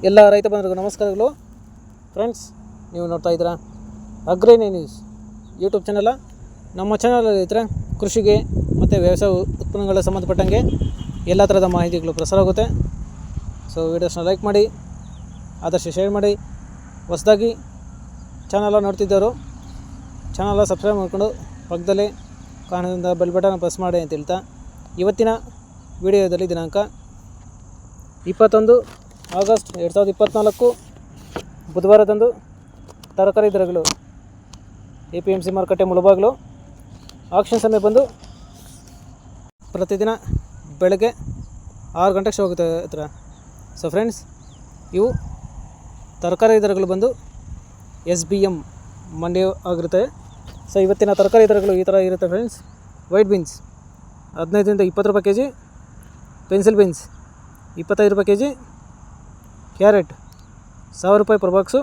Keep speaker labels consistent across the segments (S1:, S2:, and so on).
S1: ಎಲ್ಲ ರೈತ ಬಂಧುಗಳಿಗೂ ನಮಸ್ಕಾರಗಳು. ಫ್ರೆಂಡ್ಸ್, ನೀವು ನೋಡ್ತಾ ಇದ್ದೀರಾ ಅಗ್ರೇನಿ ನ್ಯೂಸ್ ಯೂಟ್ಯೂಬ್ ಚಾನಲ. ನಮ್ಮ ಚಾನಲಲ್ಲಿ ಇದ್ದರೆ ಕೃಷಿಗೆ ಮತ್ತು ವ್ಯವಸಾಯ ಉತ್ಪನ್ನಗಳ ಸಂಬಂಧಪಟ್ಟಂಗೆ ಎಲ್ಲ ಥರದ ಮಾಹಿತಿಗಳು ಪ್ರಸಾರ ಆಗುತ್ತೆ. ಸೊ ವೀಡಿಯೋಸ್ನ ಲೈಕ್ ಮಾಡಿ, ಆದಷ್ಟು ಶೇರ್ ಮಾಡಿ. ಹೊಸದಾಗಿ ಚಾನಲ ನೋಡ್ತಿದ್ದವರು ಚಾನಲ ಸಬ್ಸ್ಕ್ರೈಬ್ ಮಾಡಿಕೊಂಡು ಪಕ್ಕದಲ್ಲಿ ಕಾರಣದಿಂದ ಬೆಲ್ ಬಟನ್ ಪ್ರೆಸ್ ಮಾಡಿ ಅಂತ ಹೇಳ್ತಾ, ಇವತ್ತಿನ ವಿಡಿಯೋದಲ್ಲಿ ದಿನಾಂಕ 21 ಆಗಸ್ಟ್ 2024 ಬುಧವಾರದಂದು ತರಕಾರಿ ದರಗಳು APMC ಮಾರುಕಟ್ಟೆ ಮುಳಬಾಗಿಲು ಆಕ್ಷನ್ ಸಮಯ ಬಂದು ಪ್ರತಿದಿನ ಬೆಳಗ್ಗೆ 6 ಗಂಟೆಗೆ ಶೋ ಆಗುತ್ತೆ ಹತ್ರ. ಸೊ ಫ್ರೆಂಡ್ಸ್, ಇವು ತರಕಾರಿ ದರಗಳು ಬಂದು SBM ಮಂಡಿ ಆಗಿರುತ್ತೆ. ಸೊ ಇವತ್ತಿನ ತರಕಾರಿ ದರಗಳು ಈ ಥರ ಇರುತ್ತೆ ಫ್ರೆಂಡ್ಸ್. ವೈಟ್ ಬೀನ್ಸ್ 15ರಿಂದ 20 ರೂಪಾಯಿ kg, ಪೆನ್ಸಿಲ್ ಬೀನ್ಸ್ 25 ರೂಪಾಯಿ kg, ಕ್ಯಾರೆಟ್ 1000 ರೂಪಾಯಿ ಪರ್ ಬಾಕ್ಸು,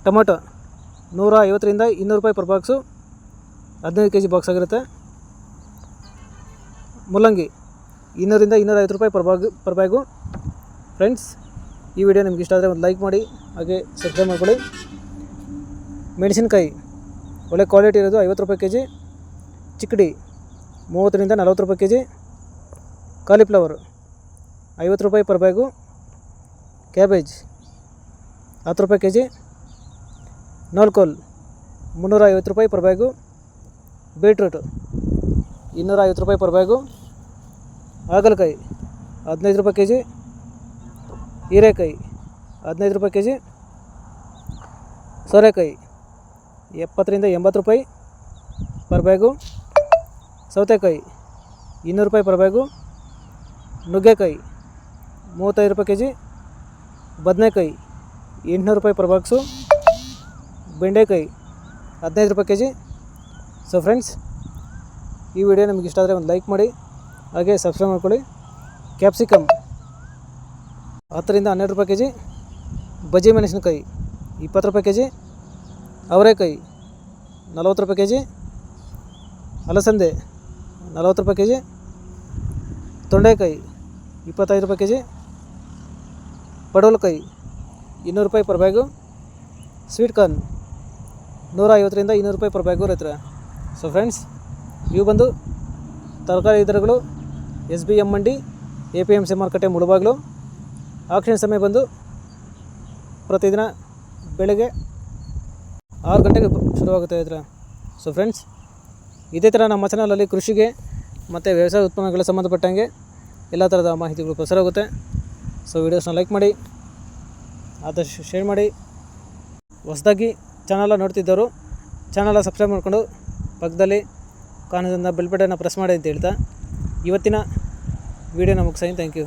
S1: ಟೊಮೊಟೊ 150ರಿಂದ 200 ರೂಪಾಯಿ ಪರ್ ಬಾಕ್ಸು, 15 kg ಬಾಕ್ಸ್ ಆಗಿರುತ್ತೆ. ಮುಲ್ಲಂಗಿ 200ರಿಂದ 250 ರೂಪಾಯಿ ಪರ್ ಬ್ಯಾಗು. ಫ್ರೆಂಡ್ಸ್, ಈ ವಿಡಿಯೋ ನಿಮ್ಗೆ ಇಷ್ಟ ಆದರೆ ಒಂದು ಲೈಕ್ ಮಾಡಿ, ಹಾಗೆ ಸಬ್ಸ್ಕ್ರೈಬ್ ಮಾಡ್ಕೊಳ್ಳಿ. ಮೆಣಸಿನ್ಕಾಯಿ ಒಳ್ಳೆ ಕ್ವಾಲಿಟಿ ಇರೋದು 50 ರೂಪಾಯಿ kg, ಚಿಕ್ಕಡಿ 30ರಿಂದ 40 ರೂಪಾಯಿ kg, ಕಾಲಿಫ್ಲವರ್ 50 ರೂಪಾಯಿ ಪರ್ ಬ್ಯಾಗು, ಕ್ಯಾಬೇಜ್ 10 ರೂಪಾಯಿ kg, ನೋಲ್ಕೋಲ್ 350 ರೂಪಾಯಿ ಪರ್ ಬ್ಯಾಗು, ಬೀಟ್ರೂಟ್ 250 ರೂಪಾಯಿ ಪರ್ ಬ್ಯಾಗು, ಹಾಗಲಕಾಯಿ 15 ರೂಪಾಯಿ kg, ಹೀರೆಕಾಯಿ 15 ರೂಪಾಯಿ kg, ಸೋರೆಕಾಯಿ 70ರಿಂದ 80 ರೂಪಾಯಿ ಪರ್ ಬ್ಯಾಗು, ಸೌತೆಕಾಯಿ 200 ರೂಪಾಯಿ ಪರ್ ಬ್ಯಾಗು, ನುಗ್ಗೆಕಾಯಿ 35 ರೂಪಾಯಿ kg, ಬದನೆಕಾಯಿ 800 ರೂಪಾಯಿ ಪರ್ ಬಾಕ್ಸು, ಬೆಂಡೆಕಾಯಿ 15 ರೂಪಾಯಿ kg. ಸೊ ಫ್ರೆಂಡ್ಸ್, ಈ ವಿಡಿಯೋ ನಿಮಗೆ ಇಷ್ಟ ಆದರೆ ಒಂದು ಲೈಕ್ ಮಾಡಿ, ಹಾಗೆ ಸಬ್ಸ್ಕ್ರೈಬ್ ಮಾಡ್ಕೊಳ್ಳಿ. ಕ್ಯಾಪ್ಸಿಕಮ್ 10ರಿಂದ 12 ರೂಪಾಯಿ kg, ಬಜ್ಜಿ ಮೆಣಸಿನಕಾಯಿ 20 ರೂಪಾಯಿ kg, ಅವರೆಕಾಯಿ 40 ರೂಪಾಯಿ kg, ಅಲಸಂದೆ 40 ರೂಪಾಯಿ kg, ತೊಂಡೆಕಾಯಿ 25 ರೂಪಾಯಿ kg, ಪಡವಲಕಾಯಿ 200 ರೂಪಾಯಿ ಪರ್ ಬ್ಯಾಗು, ಸ್ವೀಟ್ ಕಾರ್ನ್ 150ರಿಂದ 200 ರೂಪಾಯಿ ಪರ್ ಬ್ಯಾಗು ರೈತರ. ಸೊ ಫ್ರೆಂಡ್ಸ್, ಇವು ಬಂದು ತರಕಾರಿ ದರಗಳು SBM ಮಂಡಿ APMC ಮಾರುಕಟ್ಟೆ ಮುಳಬಾಗಿಲು. ಆಕ್ಷನ್ ಸಮಯ ಬಂದು ಪ್ರತಿದಿನ ಬೆಳಗ್ಗೆ 6 ಗಂಟೆಗೆ ಶುರುವಾಗುತ್ತೆ ರೈತರ. ಸೊ ಫ್ರೆಂಡ್ಸ್, ಇದೇ ಥರ ನಮ್ಮ ಚಾನಲಲ್ಲಿ ಕೃಷಿಗೆ ಮತ್ತು ವ್ಯವಸಾಯ ಉತ್ಪನ್ನಗಳ ಸಂಬಂಧಪಟ್ಟಂಗೆ ಎಲ್ಲ ಥರದ ಮಾಹಿತಿಗಳು ಪ್ರಸಾರ ಆಗುತ್ತೆ. ಸೊ ವೀಡಿಯೋಸ್ನ ಲೈಕ್ ಮಾಡಿ, ಆದಷ್ಟು ಶೇರ್ ಮಾಡಿ. ಹೊಸದಾಗಿ ಚಾನಲ ನೋಡ್ತಿದ್ದವರು ಚಾನಲ ಸಬ್ಸ್ಕ್ರೈಬ್ ಮಾಡಿಕೊಂಡು ಪಕ್ಕದಲ್ಲಿ ಕಾರಣದಿಂದ ಬೆಲ್ ಬಟನ್ನ ಪ್ರೆಸ್ ಮಾಡಿ ಅಂತ ಹೇಳ್ತಾ, ಇವತ್ತಿನ ವೀಡಿಯೋನ ಮುಗಿಸ್ತೀನಿ. Thank you.